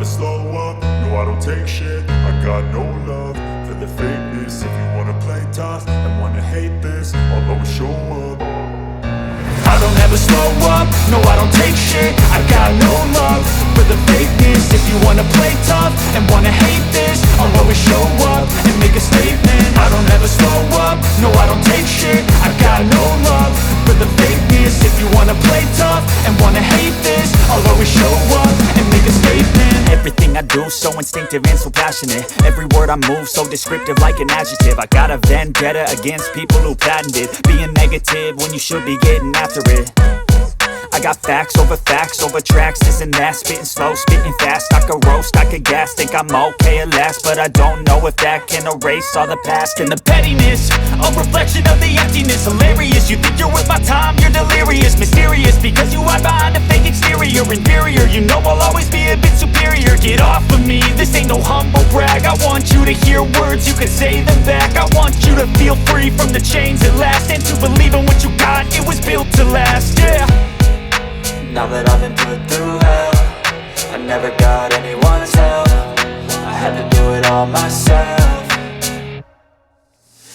slow up, no I don't take shit. I got no love for the fakeness. If you wanna play tough and wanna hate this, I'll always show up. I don't ever slow up, no I don't take shit. I got no love for the fakeness. If you wanna play tough and wanna hate this, I'll always show up and make a statement. I don't ever slow up, no I don't take shit. I got no love for the fakeness. If you wanna play tough and wanna hate this, I'll always show up and make a statement. Everything I do so instinctive and so passionate. Every word I move so descriptive like an adjective. I got a vendetta against people who patented being negative when you should be getting after it. I got facts over tracks, this and that. Spitting slow, spitting fast, I could roast, I could gas. Think I'm okay at last, but I don't know if that can erase all the past. And the pettiness, a reflection of the emptiness. Hilarious, you think you're worth my time, you're delirious. Mysterious, because you hide behind a fake exterior. Inferior, you know I'll always be a bit superior. Get off of me, this ain't no humble brag. I want you to hear words, you can say them back. I want you to feel free from the chains at last, and to believe in what you got, it was built to last, yeah. Now that I've been put through hell, I never got anyone's help. I had to do it all myself.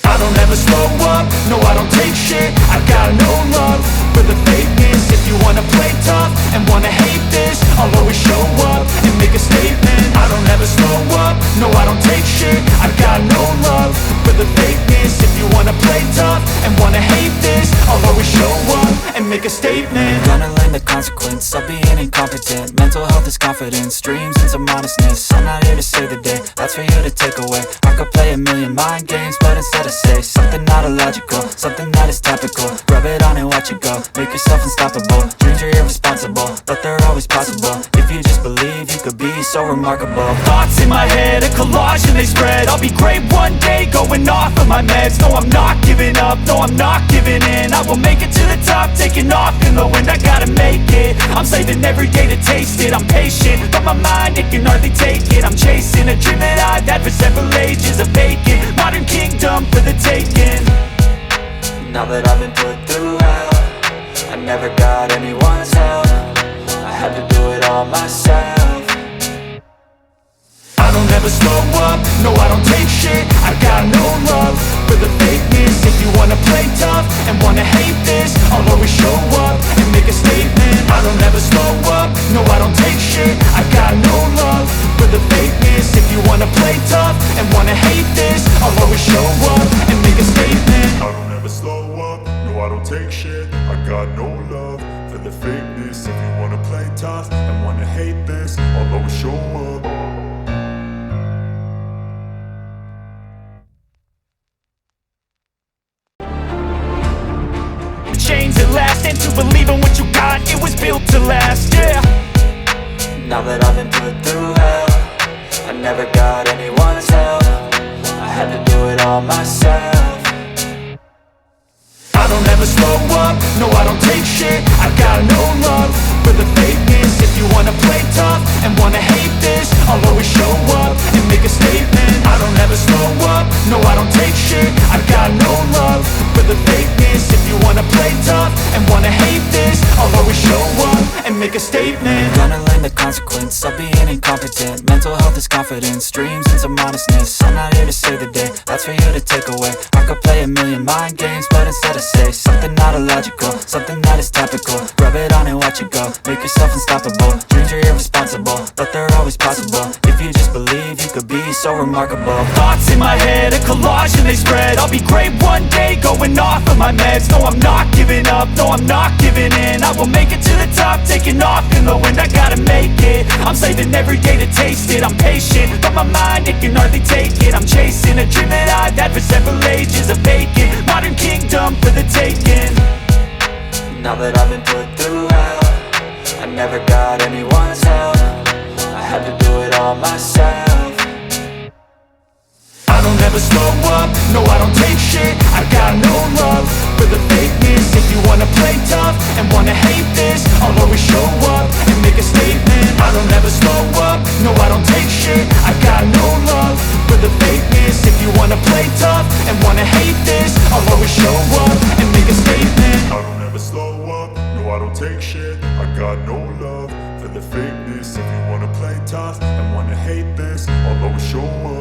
I don't ever slow up, no I don't take shit. I got no love for the fakeness. If you wanna play tough and wanna hate this, I'll always show up and make a statement. I don't ever slow up, no I don't take shit. I got no love for the fakeness. If you wanna play tough and wanna hate this, I'll always show up and make a statement. Gonna learn the consequence of being incompetent. Mental health is confidence, dreams and some modestness. I'm not here to save the day, that's for you to take away. I could play a million mind games, but instead I say something not illogical, something that is topical. Rub it on and watch it go, make yourself unstoppable. Dreams are irresponsible, but they're always possible. If you just believe, you could be so remarkable. Thoughts in my head, a collage and they spread. I'll be great one day, going off of my meds. No, I'm not giving up, no, I'm not giving in. I will make it to the top, taking off in the wind. I gotta make it, I'm saving every day to taste it. I'm patient, but my mind, it can hardly take it. I'm chasing a dream that I've had for several ages. A vacant, modern kingdom for the taking. Now that I've been put through hell, I never got anyone's help. I had to do it all myself. I don't ever slow up, no I don't take shit. I got no love for the fakeness. If you wanna play tough and wanna hate this, I'll always show up and make a statement. I don't ever slow up, no I don't take shit. I got no love for the fakeness. If you wanna play tough and wanna hate this, I'll always show up and make a statement. I don't ever slow up, no I don't take shit. I got no love for the fakeness. If you wanna play tough and wanna hate this, I'll always show up. Chains at last, and to believe in what you got, it was built to last, yeah. Now that I've been put through hell, I never got anyone's help. I had to do it all myself. I don't ever slow up, no I don't take shit. I got no love for the fakeness. If you wanna play tough and wanna hate this, I'll always show up and make a statement. I don't ever slow up, no I don't take shit. I got no love for the fakeness. If you wanna play tough and wanna hate this, I'll always show up and make a statement. Gonna learn the consequence of being incompetent. Mental health is confidence, dreams and some modestness. I'm not here to save the day, that's for you to take away. I could play a million mind games, but instead I say something not illogical, something that is topical. Rub it on and watch it go, make yourself unstoppable. Dreams are irresponsible, but they're always possible. If you just believe, you could be so remarkable. Thoughts in my head, a collage and they spread. I'll be great one day, going off of my meds. No, I'm not giving up, no, I'm not giving in. I will make it to the top, taking off in the wind. I gotta make it, I'm saving every day to taste it. I'm patient, but my mind, it can hardly take it. I'm chasing a dream that I've had for several ages. A vacant, modern kingdom for the taking. Now that I've been put through hell, I never got anyone's help. I had to do it all myself. I don't ever slow up, no I don't take shit. I got no love for the fakeness. If you wanna play tough and wanna hate this, I'll always show up and make a statement. I don't ever slow up, no I don't take shit. I got no love for the fakeness. If you wanna play tough and wanna hate this, I'll always show up and make a statement. I don't ever slow up, no I don't take shit. I got no love for the fakeness. If you wanna play tough and hate this, I'll always show up.